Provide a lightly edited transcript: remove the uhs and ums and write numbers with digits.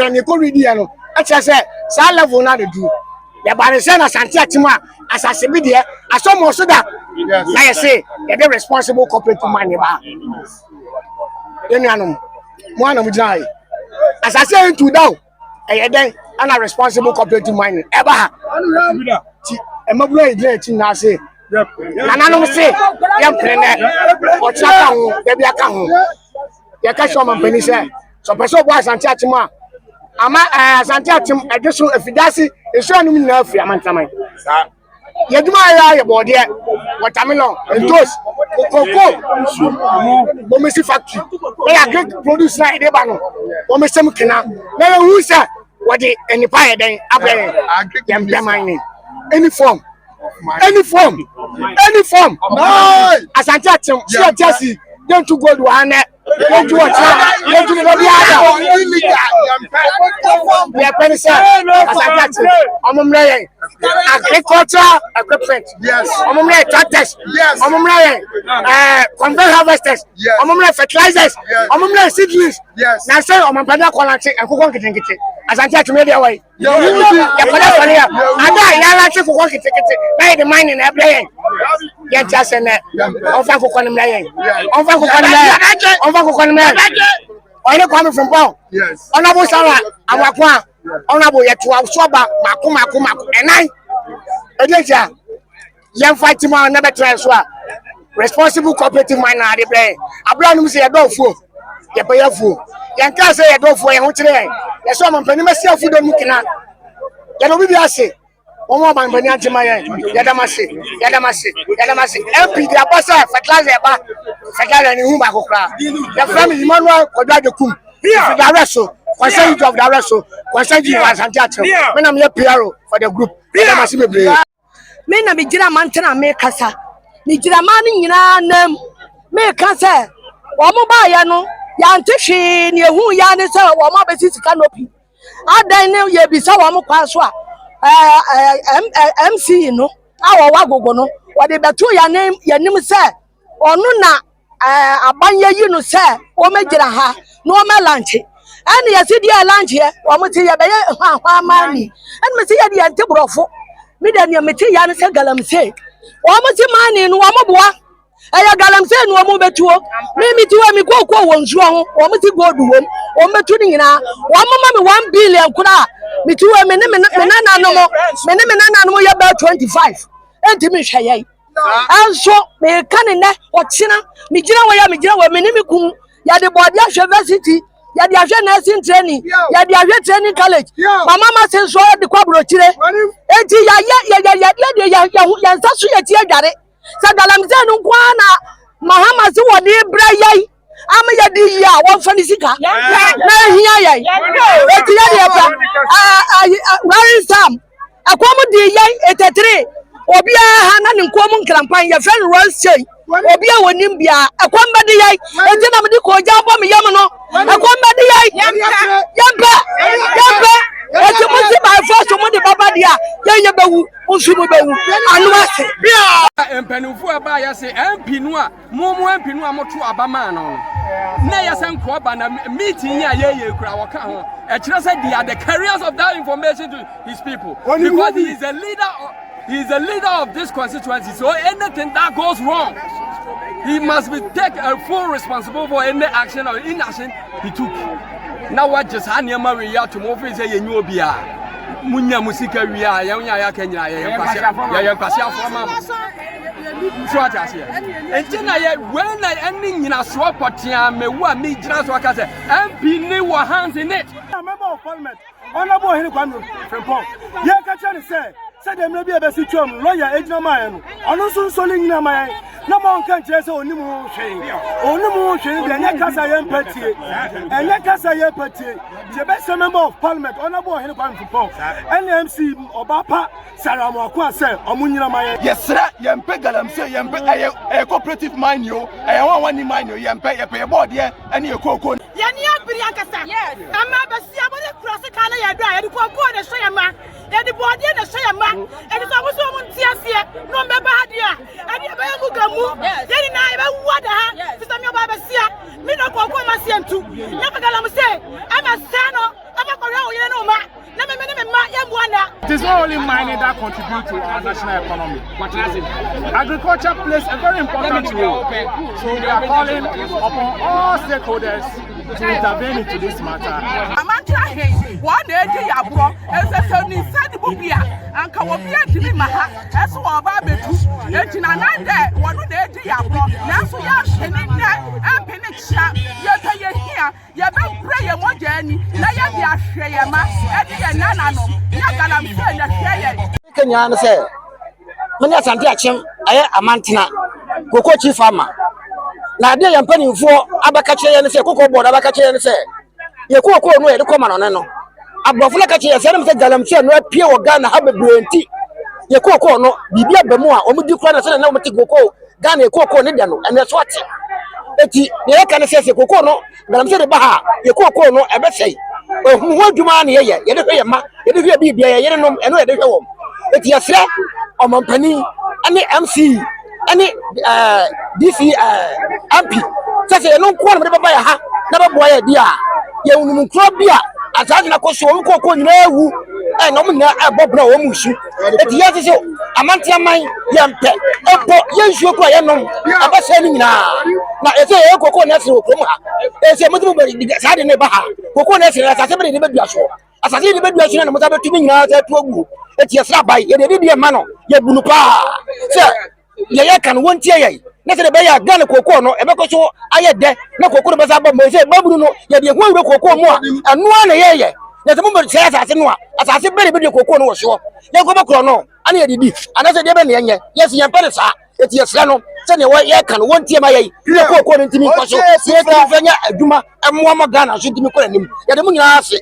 and you go read here. I just say, "Sa level na the do." The barrister na Asante Atima as a there. I saw most of that. Like I say, they're responsible cooperative money ba. Any one of them. As I say to now, then I'm a responsible cooperative money. Ever. I'm not going to now say. Nana no say, "Yam prene." Or chaka, baby akahu. Ya catch your man penny say. So person boy Asante Atima. Ama Asante Atima addition efidasi esu no na afia mantaman. Yeduma ya body watermelon and toast. Cocoa. Bomesi factory. They are great producer e dey ba no. Bomesi mkina. Na who say what the any pie then abe yam mining. Any form. Any form. Asante Atima see Jesse don't to go to one. Don't do what don't do the we are penny sir agricultural equipment yes tractors yes convey harvesters fertilizers seedlings yes now say panda quality and cocoa kitchen Asante Atima dey way you put for here and ya like cocoa kitchen na the mining na play yan just and on fa cocoa na yen on fa cocoa na Oye coming from Paul. Yes. Honorable Sarah, Amakwa, Honorable Yetua, Soba, Maku, and I. Edeja, young fighting man never transfer. Responsible cooperative miner, they play. Abraham say a dog fool. You pay a fool. Young can say a dog for a hotel. There's some penny myself for the Mukina. You know, we are say. Omo ban bani antimaya yadamase MP the abasa fertilizer ni humba kokra the family Emmanuel Kodwadekum the director consent of director consent of Asante Atima me na me PRO for the group yadamase bebre me na me gira mantena me kasa me gira man nyina nam me kasa omo ba ya no ya ntehwe ne ehu ya ne se omo be sisika nopi adan ne ye bisa omo kwa so a MC no awo wagogo no wode beto ya nim se onu na abanye yi no se o megira ha no o me lunch ene ye se dia lunch ye o mo ti ye be hwa mani ene me se ye dia ntebrofo me da ne me ti ya ne se galamse o mo ti mani no o mo boa eya galamse no o mo betuo me ti wa mi kokko wonsuo ho o mo ti godu wom o metu ni nyina o mo ma me 1 billion kura me ti wa me nana no ya ba 25 enti me hweye anso me kan ne o china me gira wa me ni me kum ya de body university ya de ahwe nursing training ya de ahwe training college mama ma se so de kwabro chire enti ya nsaso ya ti adware sa galamze no kwa na mahama se wode bra yai ama ya di ya won fani sika na hia yai eti ya de ba where sam akomo di yai 83 obi a na ne nkomo nkrampan ya friend Ross Chey obi a wonim bia akomba di yai eti na me di ko ja bo me yam no akomba di yai yampa eti mo si by force mo di baba dia ye bewu onsumu bewu anu ase bia empenufu aba ya se MP no a mo MP no a mo to abama no na ya san ko ba na meeting ya ye kura waka ho e kire say they are the carriers of that information to his people because he is a leader of this constituency, so anything that goes wrong he must take a full responsibility for any action or inaction he took. Now what just haniama we ya to move say yenyu obia munya musika wi a ya kenya ya kwase afoma so atase entina ye when na any nyina so potia mewu a me gina so aka say MP ni wo hands in it member of parliament honorable Hene Kwame Frimpong ye ka tell say de me bi e be si twam lawyer ejina man no ono so so le nyina man na mo nka nche say onimu hwe bi anya kasa ye empatie je be se member of parliament honorable Hene Kwame Frimpong NMC obapa Saramo akwa say omunyina man yesra ye mpe galamse ye mpe a cooperative mine yo e wan ni mine yo ye mpe ye pay board ye ene ye koko ye ni abiri akasa ama be si abode cross kala ye do ye ko board e so ye ma ye di board ye so ye ma e di so mo so mo ntiasie no me ba dia e di be mu gamu ye ni na ye be wada ha sister me ba be sia mi no koko ma sie ntu na galamse ama sano ama ko is not only mining that contributes to our national economy. Agriculture plays a very important role. So we are calling upon all stakeholders to intervene into this matter. One day, as a son is said, and Kawabia to be Maha, as well as and another one day, now so young, and Penicha, yet here, you don't pray a more journey, Naya Shayama, and Yanano, Yakalam said, Kenyan say, when you're Santiachim, I am a Mantina, Coco Chief Farmer. Now, they are penny for Abacache and say, Coco board Abacache and say, you coco no, the common on no. Abofulakache, Sam said, Galamche, no pure Ghana, have a brain tea. You coco no, Bibia Bemoa, Omudu Cranas and Namatico, Ghana, Coco Nidiano, and that's what. The can say, Coco no, Galamche Baha, you coco no, I bet say. Who want to man here? You don't hear ma, you don't hear Bibia, you don't know, and where they go. It's your threat or Montpellier, any MC, any DC MP. Such a long quarter of a never boy a dear. You will crop beer as I can cost you cocoa no, and no Bob no mushu. It's yes, a month of mine, young pet. Oh, yes, you cry, no, I'm saying now. Now, it's a cocoa natural. It's a mother, I didn't never have cocoa natural as I said, never show. As I said, the baby, I'm about to be now at 2. It's your slap by you, did be a man, your bulupa. Sir, you can one tear. Next the Bayer Ghana cocoa, no, and because I had there, no cocoa, but I say, Babuno, you one cocoa more, and one a year. There's a moment says as I said, very big cocoa was sure. You go back on, no, I need it. Another day, yes, you're better, sir. It's your son, send away, you can one tear my cocoa into me, because you're Duma, and one more Ghana should be calling him. You're the moon, I say.